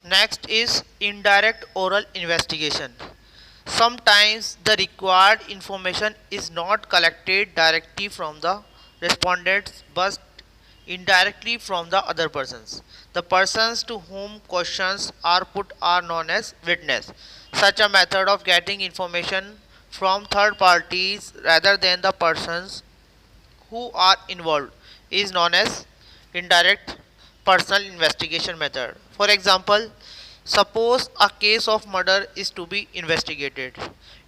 Next is indirect oral investigation. Sometimes the required information is not collected directly from the respondents but indirectly from the other persons. The persons to whom questions are put are known as witness. Such a method of getting information from third parties rather than the persons who are involved is known as indirect personal investigation method. For example, suppose a case of murder is to be investigated.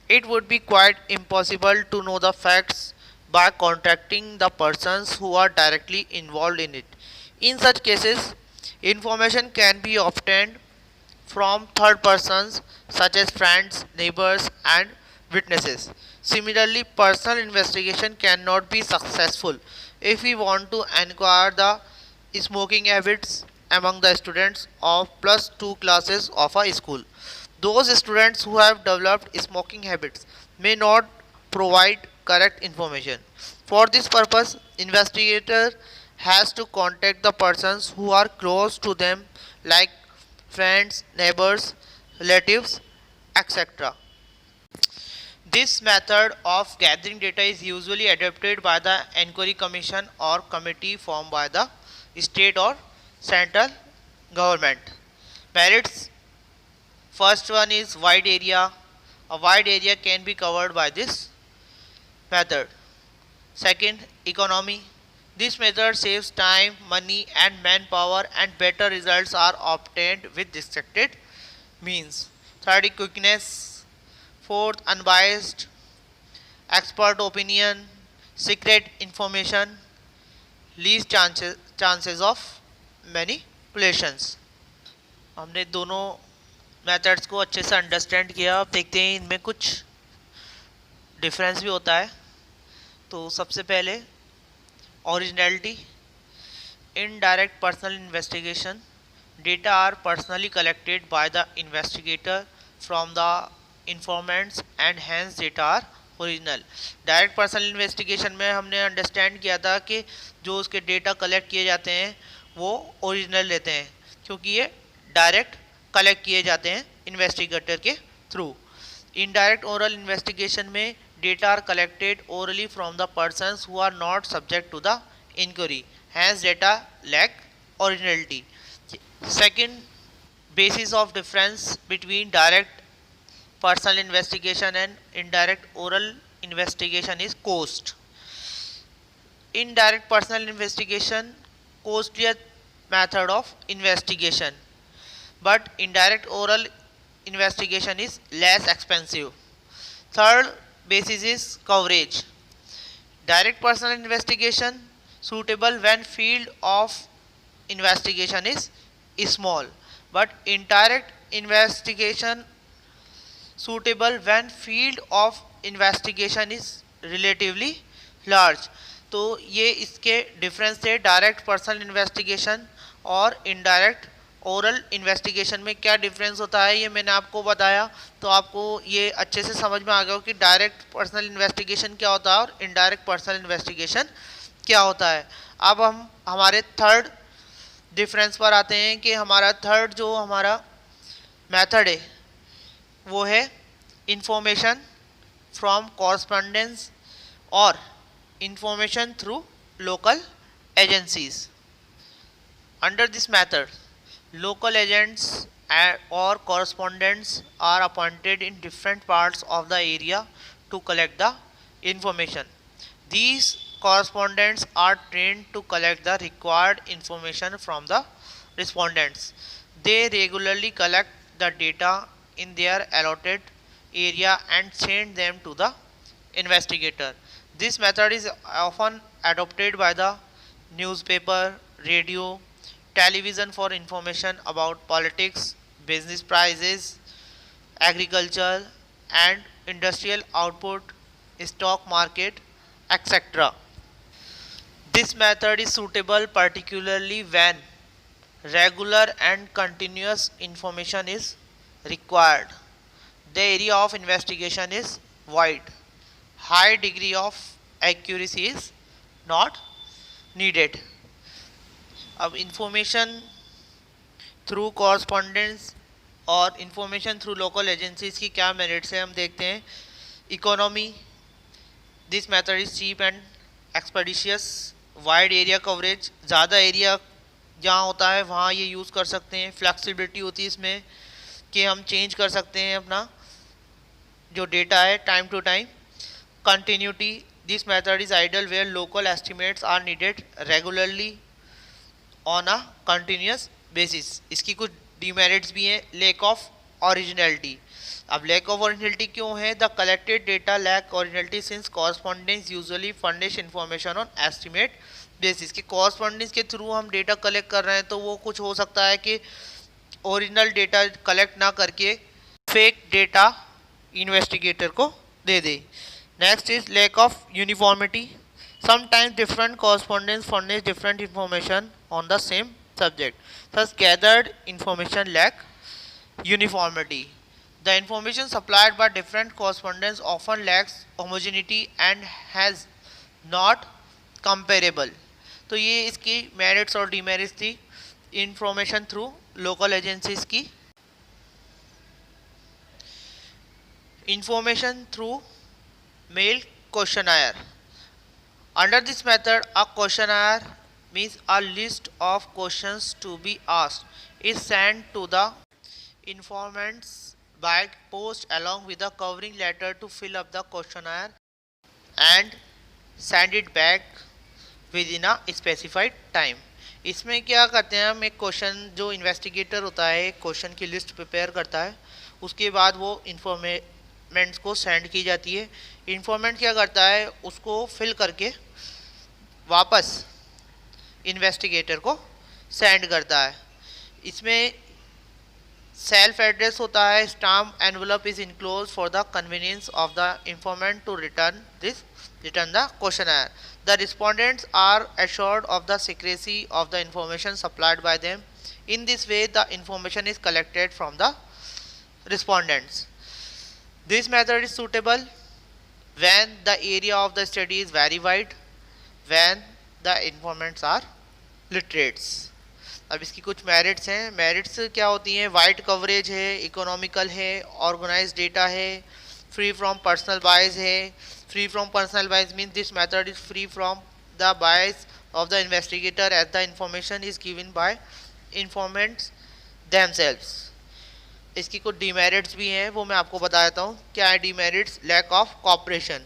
It would be quite impossible to know the facts by contacting the persons who are directly involved in it. In such cases, information can be obtained from third persons such as friends, neighbors, and witnesses. Similarly, personal investigation cannot be successful if we want to inquire the smoking habits among the students of plus 2 classes of a school. Those students who have developed smoking habits may not provide correct information. For this purpose, investigator has to contact the persons who are close to them like friends, neighbors, relatives, etc. This method of gathering data is usually adopted by the inquiry commission or committee formed by the state or central government. Merits: first one is wide area. A wide area can be covered by this method. Second, economy. This method saves time, money, and manpower, and better results are obtained with restricted means. Third, quickness. Fourth, unbiased, expert opinion, secret information, least chances of manipulations. हमने दोनों methods को अच्छे से understand किया. अब देखते हैं इनमें कुछ डिफरेंस भी होता है. तो सबसे पहले originality. In direct personal investigation data are personally collected by the investigator from the informants and hence data are original. Direct personal investigation में हमने अंडरस्टैंड किया था कि जो उसके डेटा कलेक्ट किए जाते हैं वो ओरिजिनल लेते हैं क्योंकि ये डायरेक्ट कलेक्ट किए जाते हैं इन्वेस्टिगेटर के थ्रू. इनडायरेक्ट ओरल इन्वेस्टिगेशन में data are collected orally from the persons who are not subject to the inquiry. Hence, data lack originality. Second basis of difference between direct personal investigation and indirect oral investigation is cost. Indirect personal investigation costlier method of investigation, but indirect oral investigation is less expensive. Third basis is coverage. Direct personal investigation suitable when field of investigation is small, but indirect investigation suitable when field of investigation is relatively large. तो ये इसके difference थे direct personal investigation और indirect oral investigation में क्या difference होता है ये मैंने आपको बताया. तो आपको ये अच्छे से समझ में आ गया हो कि डायरेक्ट पर्सनल इन्वेस्टिगेशन क्या होता है और इनडायरेक्ट पर्सनल इन्वेस्टिगेशन क्या होता है. अब हम हमारे थर्ड डिफरेंस पर आते हैं कि हमारा थर्ड जो हमारा मेथड है वो है इंफॉर्मेशन फ्रॉम कॉरस्पॉन्डेंस और information through local agencies. Under this method, local agents or correspondents are appointed in different parts of the area to collect the information. These correspondents are trained to collect the required information from the respondents. They regularly collect the data in their allotted area and send them to the investigator. This method is often adopted by the newspaper, radio, television for information about politics, business prices, agriculture and industrial output, stock market, etc. This method is suitable particularly when regular and continuous information is required. The area of investigation is wide. High degree of accuracy is not needed. अब information through correspondence और information through local agencies की क्या merits है हम देखते हैं। Economy, this method is cheap and expeditious. Wide area coverage, ज़्यादा area जहाँ होता है वहाँ ये यूज़ कर सकते हैं। फ्लेक्सिबिलिटी होती है इसमें कि हम चेंज कर सकते हैं अपना जो डेटा है time to time. Continuity, this method is ideal where local estimates are needed regularly on a continuous basis. इसकी कुछ डीमेरिट्स भी हैं। लेक ऑफ ओरिजिनलिटी, अब लैक ऑफ ओरिजिनलिटी क्यों है? The collected data lack originality since correspondents usually furnish information on estimate basis. कि correspondents के through हम डेटा कलेक्ट कर रहे हैं तो वो कुछ हो सकता है कि ओरिजिनल डेटा कलेक्ट ना करके फेक डेटा इन्वेस्टिगेटर को दे दे। Next is lack of uniformity, sometimes different correspondents furnish different information on the same subject, thus gathered information lack uniformity. The information supplied by different correspondents often lacks homogeneity and has not comparable. तो ये इसकी merits और demerits थी information through local agencies की। Information through mail questionnaire, under this method a questionnaire means a list of questions to be asked is sent to the informants by post along with a covering letter to fill up the questionnaire and send it back within a specified time. इसमें क्या करते हैं हम, एक question जो investigator होता है एक क्वेश्चन की लिस्ट प्रिपेयर करता है, उसके बाद वो इंफॉर्मेंट्स को सेंड की जाती है। इंफॉर्मेंट क्या करता है, उसको फिल करके वापस इन्वेस्टिगेटर को सेंड करता है। इसमें सेल्फ एड्रेस होता है। Stamp envelope is enclose for the convenience of the informant to return the questionnaire. The respondents are assured of the secrecy of the information supplied by them. In this way the information is collected from the respondents. This method is suitable when the area of the study is very wide, when the informants are literates. अब इसकी कुछ merits हैं। Merits क्या होती हैं? Wide coverage है, economical है, organised data है, फ्री फ्रॉम पर्सनल बायस है। Free from personal bias means this method is free from the bias of the investigator as the information is given by informants themselves. इसकी कुछ demerits भी हैं, वो मैं आपको बता देता हूँ। क्या है demerits? Lack of cooperation,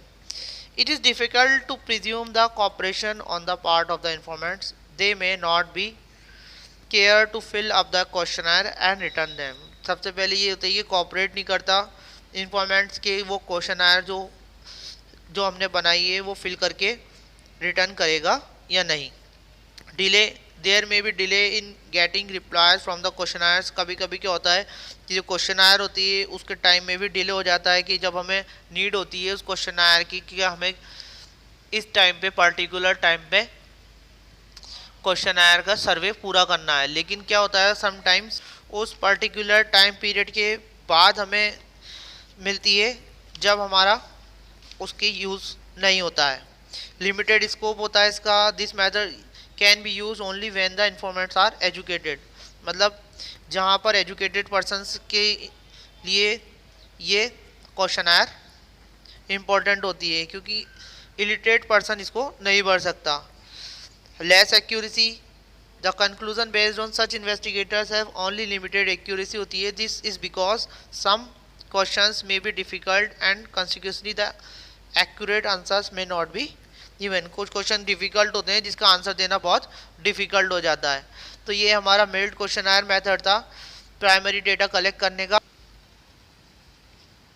it is difficult to presume the cooperation on the part of the informants, they may not be care to fill up the questionnaire and return them. सबसे पहले ये होता है कि कॉपरेट नहीं करता informants के, वो क्वेश्चनर जो हमने बनाई है वो फिल करके रिटर्न करेगा या नहीं। डिले, देयर में भी delay in getting replies from the questioners. कभी कभी क्या होता है कि जो क्वेश्चनर होती है उसके टाइम में भी डिले हो जाता है कि जब हमें नीड होती है उस क्वेश्चनर की कि हमें इस टाइम पे पर्टिकुलर टाइम पे क्वेश्चनर का सर्वे पूरा करना है, लेकिन क्या होता है समटाइम्स उस पर्टिकुलर टाइम पीरियड के बाद हमें मिलती है जब हमारा उसकी यूज़ नहीं होता है। लिमिटेड स्कोप होता है इसका। This method can be use only when the informants are educated, मतलब जहाँ पर एजुकेटेड पर्सनस के लिए ये क्वेश्चनर इम्पोर्टेंट होती है, क्योंकि इलिटरेट पर्सन इसको नहीं भर सकता। Less accuracy, the conclusion based on such investigators have only limited accuracy होती है। This is because some questions may be difficult and consequently the accurate answers may not be even. कुछ question difficult होते हैं जिसका answer देना बहुत difficult हो जाता है। तो ये हमारा मेल्ड क्वेश्चनर मेथड था प्राइमरी डेटा कलेक्ट करने का।